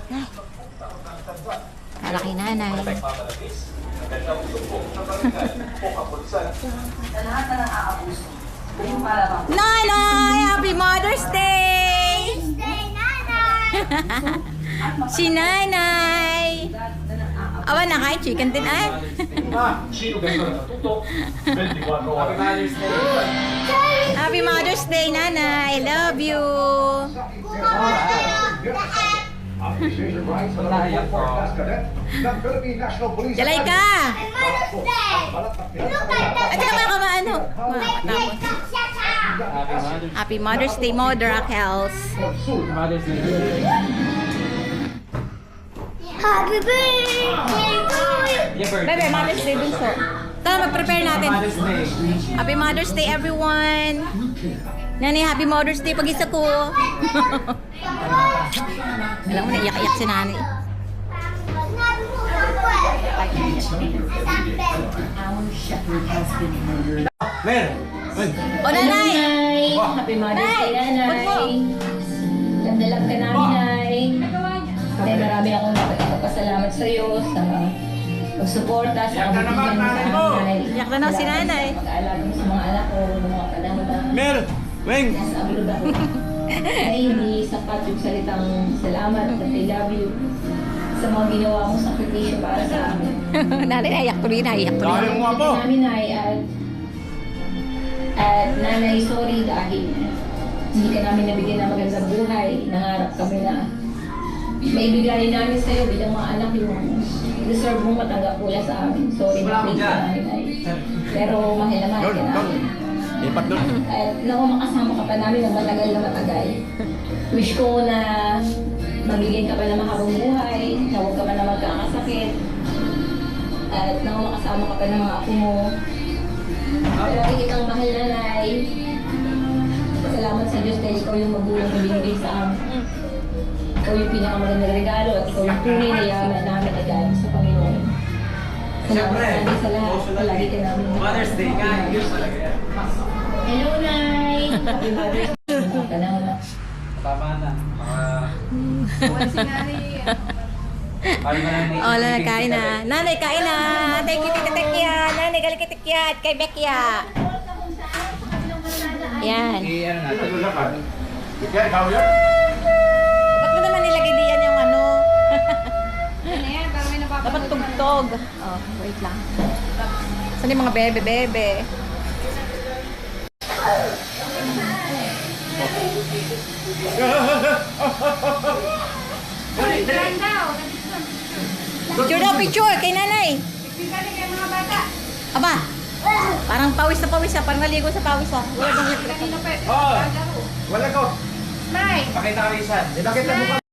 Ay. Malaki nanay. Nanay! Happy Mother's Day! Si Nanay! Awa na kain chicken din ay. Happy Mother's Day, Nanay! I love you! Jalay ka! At saka mga kamaano? Happy Mother's Day, Mother Akels. Happy birthday to you! Bebe, Mother's Day dun so. Tara, mag-prepare natin. Happy Mother's Day, everyone! Nani, Happy Mother's Day pag-isa ko. Alam mo, naiyak-iyak si Nani. Mer! O, Nanay! Happy Mother's Day, Nanay. Ganda-love ka namin, Nay. Kaya marami akong napasalamat sa iyo sa pagsuporta sa kabutihan mo sa amin. Iyak na na si Nanay. Pag-aalaga mo sa mga anak ko, ng mga panahon na Mer! Weng! nasa abroad ako. Ay, hindi sapat yung salitang salamat at I love you sa mga ginawa mong sakripisyo para sa amin. Nanay, naiyak tuloy, naiyak tuloy. Dahil mo nga po! Namin ay at Nanay, sorry dahil hindi ka namin nabigyan ng magandang buhay. Nangarap kami na maibigay namin sa'yo bilang mga anak yung deserve mong matanggap mula sa amin. Sorry na please ka namin ay. Pero mahal na mahal ka namin. Lipat doon. At naku, makasama ka pa namin ng matagal na matagal. Wish ko na magiging ka pa na mahabang buhay, na huwag ka pa na magkakasakit. At naku, makasama ka pa ng mga apo mo. Lagi kitang mahal, Nanay. Salamat sa Diyos dahil ikaw yung magulang na binigay sa amin. Ikaw yung pinakamagandang regalo at ikaw yung tunay na yaman namin na galing sa Panginoon. Salamat sa lahat. Palagi ka namin. Mother's Day nga, yun talaga yan. Hello, Nay! Happy Mother's Day. Panahon na. Tama na. O, Nanay, kain na. Nanay, kain na. Thank you, Tita Tekya. Nanay, galing kay Tekya at kay Bekya. Yan. Ano natin? Ikaw, ikaw yan? Ba't mo naman nilagay diyan yung ano? Dapat tugtog. Oh, wait lang. Saan yung mga bebe-bebe? Picture daw, picture kay Nanay. Aba, parang pawis na pawis ah. Parang naligo sa pawis ah. Wala bang Oh! Wala ko! Pakita kami isa. Pakita mo ka.